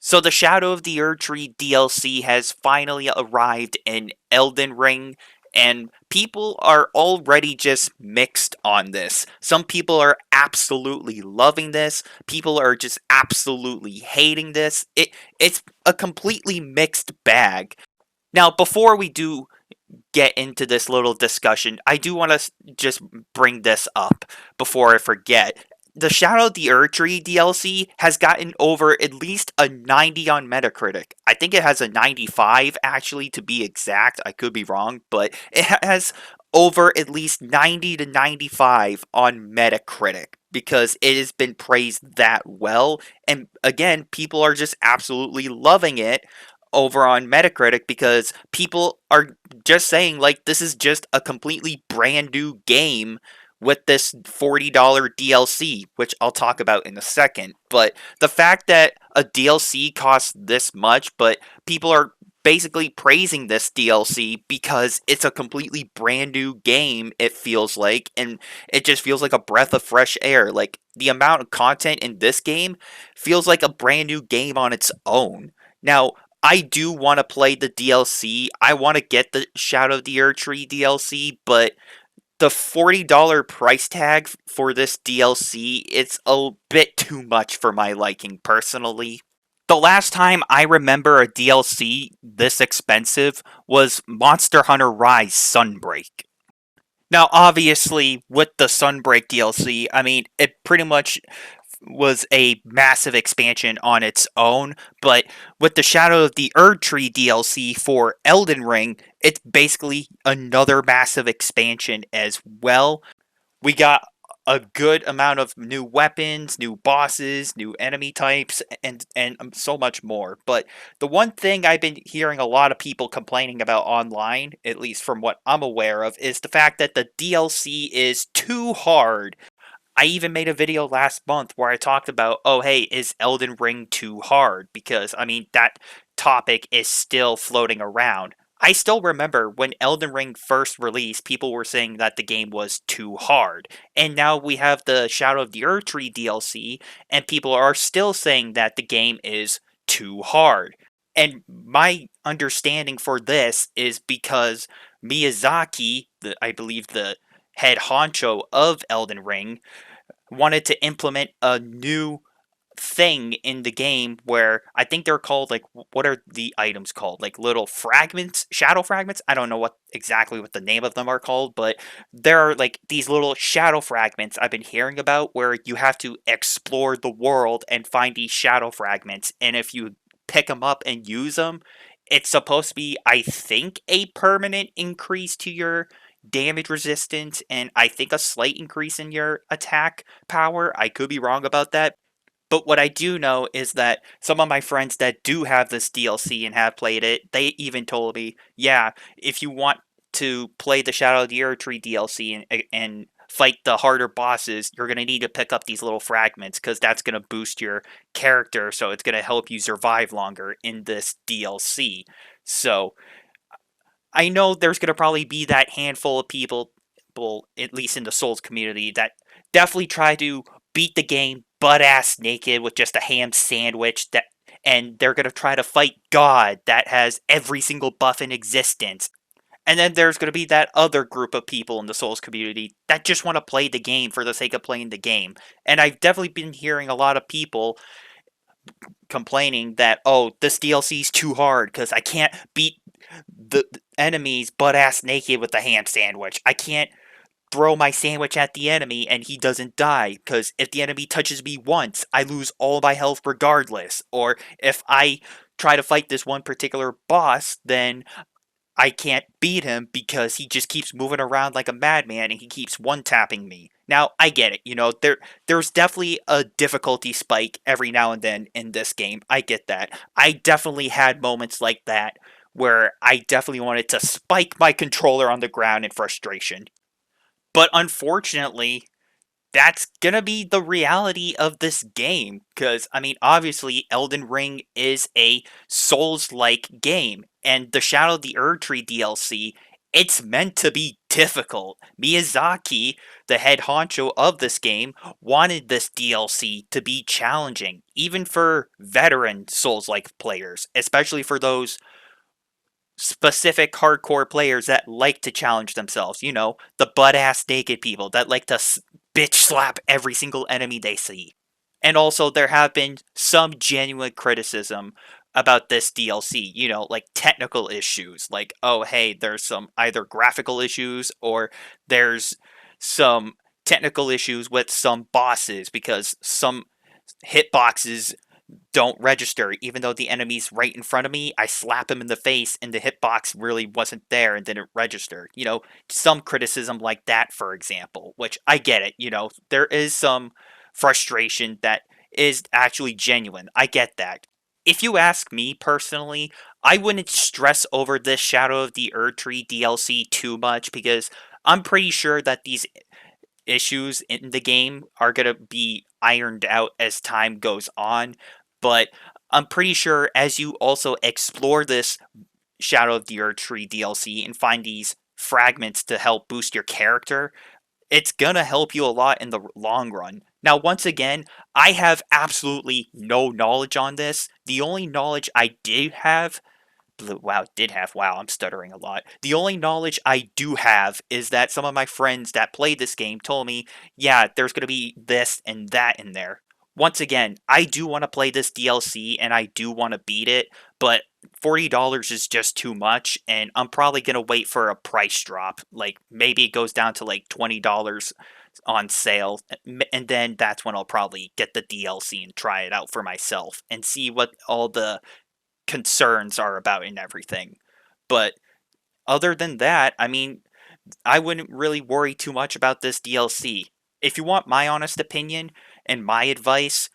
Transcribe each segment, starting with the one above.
So the Shadow of the Erdtree DLC has finally arrived in Elden Ring, and people are already just mixed on this. Some people are absolutely loving this. People are just absolutely hating this. It's a completely mixed bag. Now, before we do get into this little discussion, I do want to just bring this up before I forget. The Shadow of the Erdtree DLC has gotten over at least a 90 on Metacritic. I think it has a 95 actually to be exact. I could be wrong, but it has over at least 90 to 95 on Metacritic because it has been praised that well. And again, people are just absolutely loving it over on Metacritic because people are just saying like this is just a completely brand new game with this $40 DLC, which I'll talk about in a second. But the fact that a DLC costs this much, but people are basically praising this DLC because it's a completely brand new game, it feels like, and it just feels like a breath of fresh air. Like the amount of content in this game feels like a brand new game on its own. Now, I do want to play the DLC. I want to get the Shadow of the Erdtree DLC, but the $40 price tag for this DLC, it's a bit too much for my liking personally. The last time I remember a DLC this expensive was Monster Hunter Rise Sunbreak. Now, obviously, with the Sunbreak DLC, I mean, it pretty much was a massive expansion on its own, but with the Shadow of the Erdtree DLC for Elden Ring, it's basically another massive expansion as well. We got a good amount of new weapons, new bosses, new enemy types, and so much more. But the one thing I've been hearing a lot of people complaining about online, at least from what I'm aware of, is the fact that the DLC is too hard. I even made a video last month where I talked about, oh, hey, is Elden Ring too hard? Because, I mean, that topic is still floating around. I still remember when Elden Ring first released, people were saying that the game was too hard. And now we have the Shadow of the Erdtree DLC, and people are still saying that the game is too hard. And my understanding for this is because Miyazaki, I believe the head honcho of Elden Ring, wanted to implement a new thing in the game where I think they're called like what are the items called? Like little fragments, shadow fragments. I don't know what exactly what the name of them are called, but there are like these little shadow fragments I've been hearing about where you have to explore the world and find these shadow fragments, and if you pick them up and use them, it's supposed to be, I think, a permanent increase to your damage resistance and I think a slight increase in your attack power. I could be wrong about that. But what I do know is that some of my friends that do have this DLC and have played it, they even told me, yeah, if you want to play the Shadow of the Erdtree DLC and fight the harder bosses, you're going to need to pick up these little fragments because that's going to boost your character, so it's going to help you survive longer in this DLC. So I know there's going to probably be that handful of people, at least in the Souls community, that definitely try to beat the game butt ass naked with just a ham sandwich and they're going to try to fight God that has every single buff in existence. And then there's going to be that other group of people in the Souls community that just want to play the game for the sake of playing the game. And I've definitely been hearing a lot of people complaining that, oh, this DLC is too hard because I can't beat the enemies butt ass naked with the ham sandwich. I can't throw my sandwich at the enemy and he doesn't die because if the enemy touches me once, I lose all my health regardless. Or if I try to fight this one particular boss, then I can't beat him because he just keeps moving around like a madman and he keeps one-tapping me. Now, I get it, there's definitely a difficulty spike every now and then in this game. I get that. I definitely had moments like that where I definitely wanted to spike my controller on the ground in frustration. But unfortunately, that's gonna be the reality of this game. Because, I mean, obviously, Elden Ring is a Souls like game, and the Shadow of the Erdtree DLC It's meant to be difficult. Miyazaki, the head honcho of this game, wanted this DLC to be challenging, even for veteran Souls like players, especially for those specific hardcore players that like to challenge themselves. You know, the butt ass naked people that like to bitch slap every single enemy they see. And also, there have been some genuine criticism about this DLC, you know, like technical issues, like, oh, hey, there's some either graphical issues or there's some technical issues with some bosses because some hitboxes don't register, even though the enemy's right in front of me. I slap him in the face, and the hitbox really wasn't there and didn't register. You know, some criticism like that, for example, which I get it. You know, there is some frustration that is actually genuine. I get that. If you ask me personally, I wouldn't stress over this Shadow of the Erdtree DLC too much because I'm pretty sure that these issues in the game are going to be ironed out as time goes on. But I'm pretty sure as you also explore this Shadow of the Earth Tree DLC and find these fragments to help boost your character, it's going to help you a lot in the long run. Now, once again, I have absolutely no knowledge on this. The only knowledge I did have wow, I'm stuttering a lot. The only knowledge I do have is that some of my friends that played this game told me, yeah, there's going to be this and that in there. Once again, I do want to play this DLC and I do want to beat it, but $40 is just too much, and I'm probably going to wait for a price drop. Like, maybe it goes down to like $20 on sale, and then that's when I'll probably get the DLC and try it out for myself and see what all the concerns are about and everything. But other than that, I mean, I wouldn't really worry too much about this DLC. If you want my honest opinion and my advice,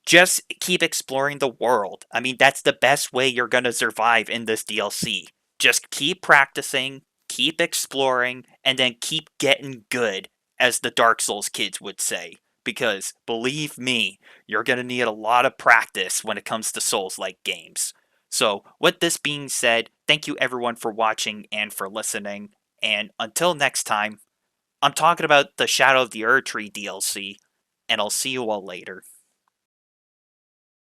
just keep exploring the world. I mean, that's the best way you're going to survive in this DLC. Just keep practicing, keep exploring, and then keep getting good, as the Dark Souls kids would say. Because believe me, you're going to need a lot of practice when it comes to Souls like games. So, with this being said, thank you everyone for watching and for listening. And until next time, I'm talking about the Shadow of the Erdtree DLC, and I'll see you all later.